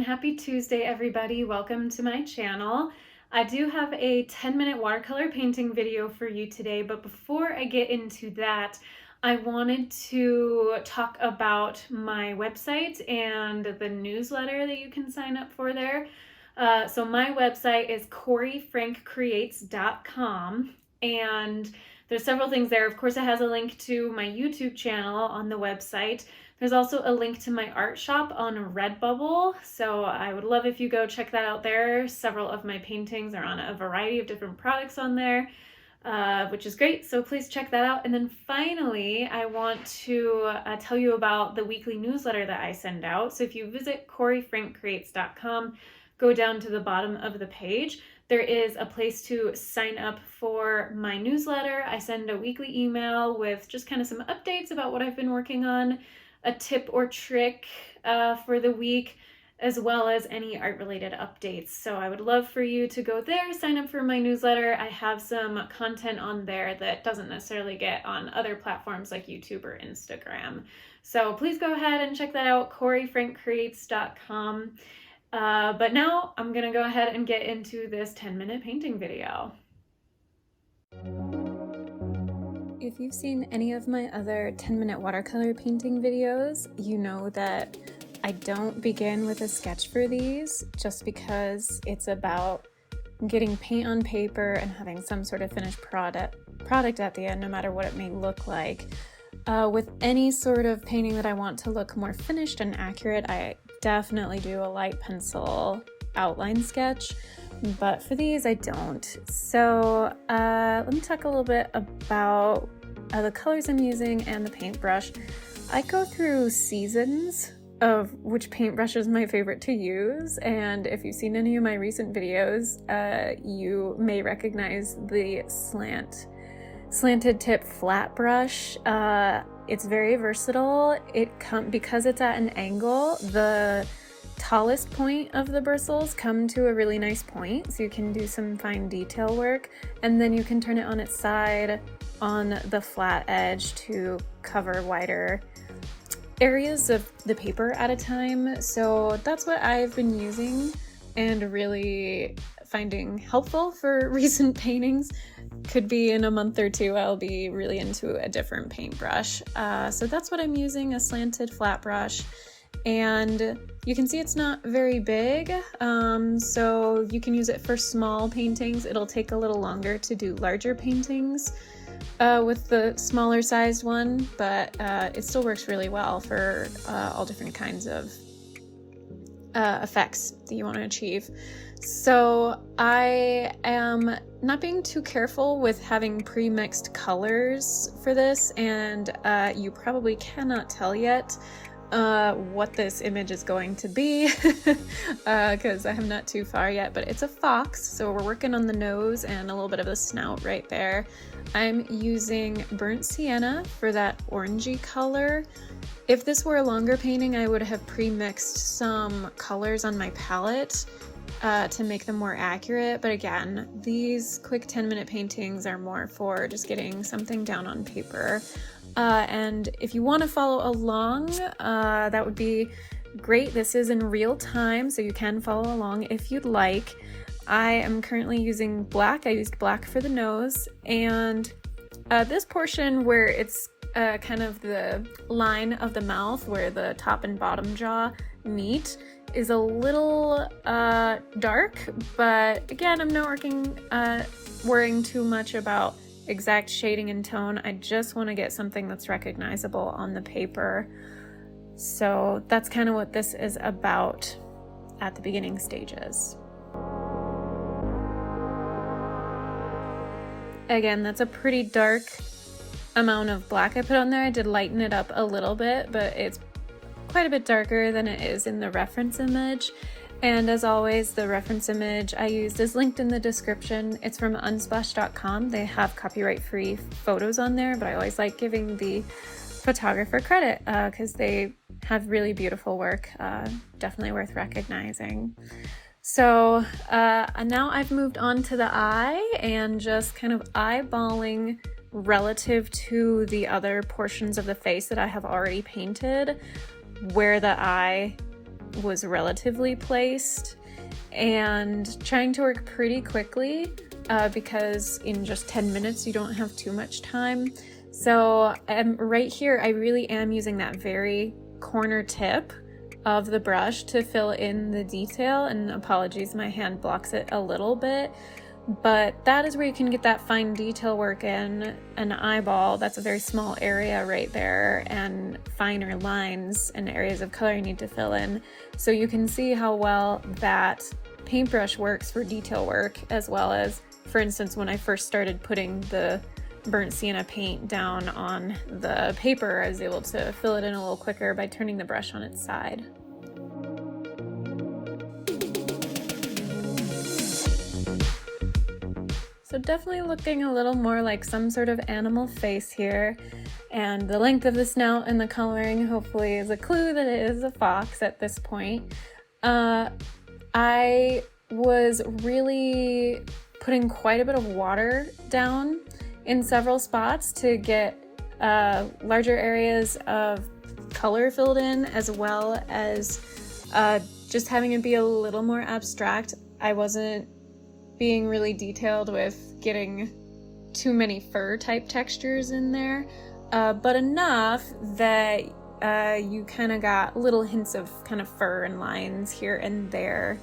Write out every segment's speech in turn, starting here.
Happy Tuesday, everybody. Welcome to my channel. I do have a 10-minute watercolor painting video for you today, but before I get into that, I wanted to talk about my website and the newsletter that you can sign up for there. So my website is CoreyFrankCreates.com, and there's several things there. Of course, it has a link to my YouTube channel on the website. There's also a link to my art shop on Redbubble, so I would love if you go check that out there. Several of my paintings are on a variety of different products on there, which is great, so please check that out. And then finally, I want to tell you about the weekly newsletter that I send out. So if you visit CoreyFrankCreates.com, go down to the bottom of the page, there is a place to sign up for my newsletter. I send a weekly email with just kind of some updates about what I've been working on, a tip or trick for the week, as well as any art-related updates. So I would love for you to go there, sign up for my newsletter. I have some content on there that doesn't necessarily get on other platforms like YouTube or Instagram. So please go ahead and check that out, CoreyFrankCreates.com. But now I'm gonna go ahead and get into this 10-minute painting video. If you've seen any of my other 10-minute watercolor painting videos, you know that I don't begin with a sketch for these just because it's about getting paint on paper and having some sort of finished product at the end, no matter what it may look like. With any sort of painting that I want to look more finished and accurate, I definitely do a light pencil outline sketch, but for these I don't. So let me talk a little bit about the colors I'm using and the paintbrush. I go through seasons of which paintbrush is my favorite to use, and if you've seen any of my recent videos, you may recognize the slanted tip flat brush. It's very versatile. Because it's at an angle, the tallest point of the bristles come to a really nice point, so you can do some fine detail work, and then you can turn it on its side on the flat edge to cover wider areas of the paper at a time. So that's what I've been using and really finding helpful for recent paintings. Could be in a month or two I'll be really into a different paintbrush. So that's what I'm using, a slanted flat brush. And you can see it's not very big, so you can use it for small paintings. It'll take a little longer to do larger paintings with the smaller sized one, but it still works really well for all different kinds of effects that you want to achieve. So I am not being too careful with having pre-mixed colors for this, and you probably cannot tell yet what this image is going to be because I'm not too far yet, but it's a fox, so we're working on the nose and a little bit of the snout right there. I'm using burnt sienna for that orangey color. If this were a longer painting, I would have pre-mixed some colors on my palette to make them more accurate, but again, these quick 10-minute paintings are more for just getting something down on paper. And if you want to follow along, that would be great. This is in real time, so you can follow along if you'd like. I am currently using black. I used black for the nose, and this portion where it's kind of the line of the mouth where the top and bottom jaw meet is a little dark, but again, I'm not worrying too much about exact shading and tone. I just want to get something that's recognizable on the paper. So that's kind of what this is about at the beginning stages. Again, that's a pretty dark amount of black I put on there. I did lighten it up a little bit, but it's quite a bit darker than it is in the reference image. And as always, the reference image I used is linked in the description. It's from unsplash.com. They have copyright-free photos on there, but I always like giving the photographer credit because they have really beautiful work, definitely worth recognizing. So now I've moved on to the eye and just kind of eyeballing relative to the other portions of the face that I have already painted where the eye was relatively placed, and trying to work pretty quickly because in just 10 minutes you don't have too much time. So right here I really am using that very corner tip of the brush to fill in the detail, and apologies, my hand blocks it a little bit, but that is where you can get that fine detail work in. An eyeball, that's a very small area right there, and finer lines and areas of color you need to fill in. So you can see how well that paintbrush works for detail work, as well as, for instance, when I first started putting the burnt sienna paint down on the paper, I was able to fill it in a little quicker by turning the brush on its side. So definitely looking a little more like some sort of animal face here, and the length of the snout and the coloring hopefully is a clue that it is a fox at this point. I was really putting quite a bit of water down in several spots to get larger areas of color filled in, as well as just having it be a little more abstract. I wasn't being really detailed with getting too many fur type textures in there, but enough that you kind of got little hints of kind of fur and lines here and there,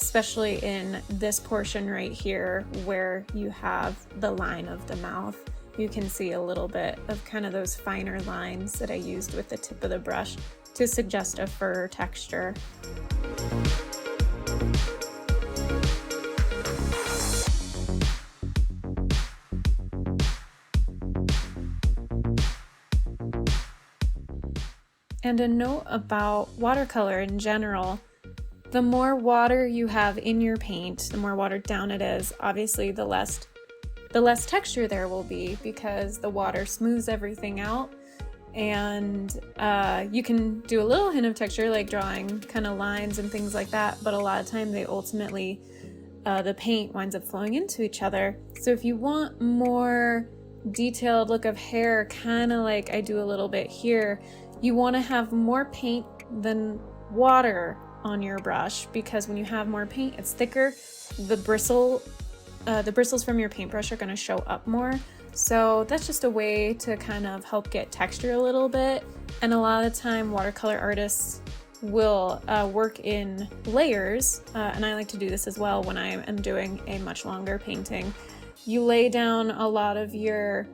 especially in this portion right here where you have the line of the mouth. You can see a little bit of kind of those finer lines that I used with the tip of the brush to suggest a fur texture. And a note about watercolor in general: the more water you have in your paint, the more watered down it is, obviously the less texture there will be, because the water smooths everything out. And you can do a little hint of texture, like drawing kind of lines and things like that, but a lot of time they ultimately, the paint winds up flowing into each other. So if you want more detailed look of hair, kind of like I do a little bit here, you want to have more paint than water on your brush, because when you have more paint, it's thicker. The bristles from your paintbrush are going to show up more. So that's just a way to kind of help get texture a little bit. And a lot of the time watercolor artists will work in layers, and I like to do this as well when I am doing a much longer painting. You lay down a lot of your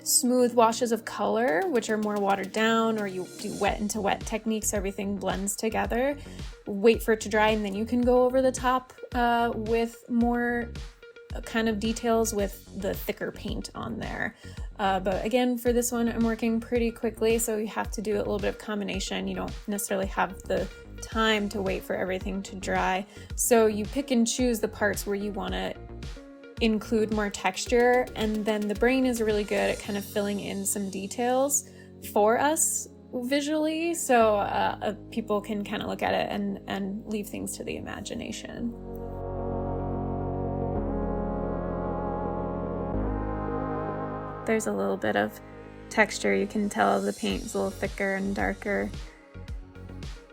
smooth washes of color, which are more watered down, or you do wet into wet techniques so everything blends together. Wait for it to dry, and then you can go over the top with more kind of details with the thicker paint on there. But again, for this one, I'm working pretty quickly, so you have to do a little bit of combination. You don't necessarily have the time to wait for everything to dry. So you pick and choose the parts where you want to include more texture, and then the brain is really good at kind of filling in some details for us visually, so people can kind of look at it and leave things to the imagination. There's a little bit of texture. You can tell the paint's a little thicker and darker.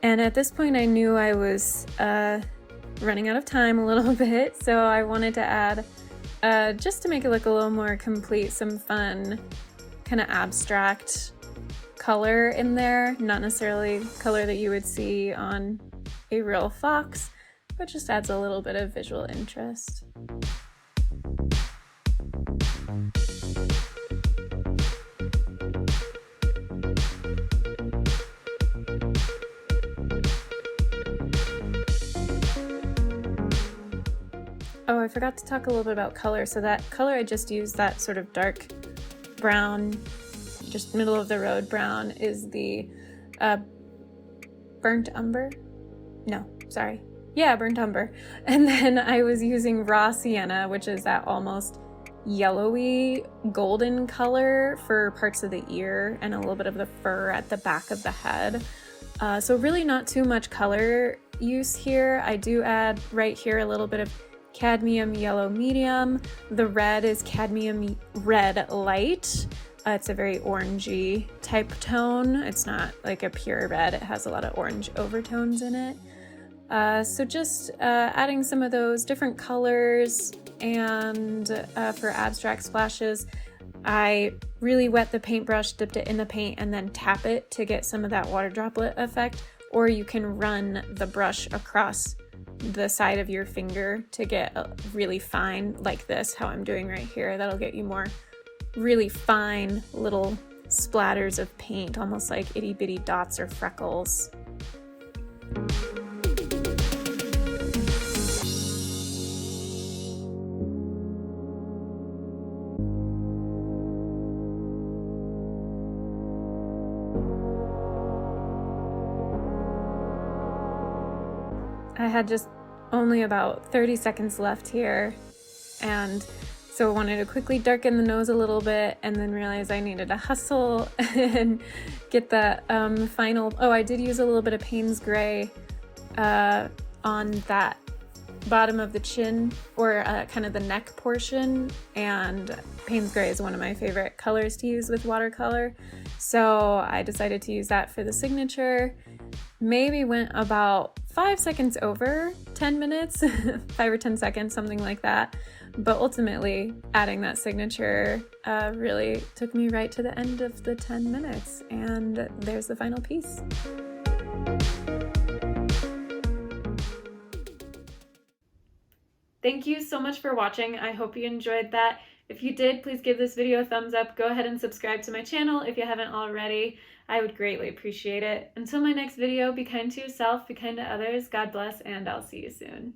And at this point I knew I was running out of time a little bit, so I wanted to add, just to make it look a little more complete, some fun kind of abstract color in there. Not necessarily color that you would see on a real fox, but just adds a little bit of visual interest. Oh, I forgot to talk a little bit about color. So that color I just used, that sort of dark brown, just middle of the road brown, is the burnt umber. No, sorry. Yeah, burnt umber. And then I was using raw sienna, which is that almost yellowy golden color for parts of the ear and a little bit of the fur at the back of the head. So really not too much color use here. I do add right here a little bit of cadmium yellow medium. The red is cadmium red light. It's a very orangey type tone. It's not like a pure red. It has a lot of orange overtones in it. So just adding some of those different colors, and for abstract splashes, I really wet the paintbrush, dipped it in the paint, and then tap it to get some of that water droplet effect. Or you can run the brush across the side of your finger to get a really fine, like this, how I'm doing right here. That'll get you more really fine little splatters of paint, almost like itty bitty dots or freckles. I had just only about 30 seconds left here, and so I wanted to quickly darken the nose a little bit, and then realized I needed to hustle and get that final. Oh, I did use a little bit of Payne's Gray on that bottom of the chin, or kind of the neck portion, and Payne's Gray is one of my favorite colors to use with watercolor, so I decided to use that for the signature. Maybe went about 5 seconds over 10 minutes, 5 or 10 seconds, something like that. But ultimately, adding that signature really took me right to the end of the 10 minutes. And there's the final piece. Thank you so much for watching. I hope you enjoyed that. If you did, please give this video a thumbs up. Go ahead and subscribe to my channel if you haven't already. I would greatly appreciate it. Until my next video, be kind to yourself, be kind to others. God bless, and I'll see you soon.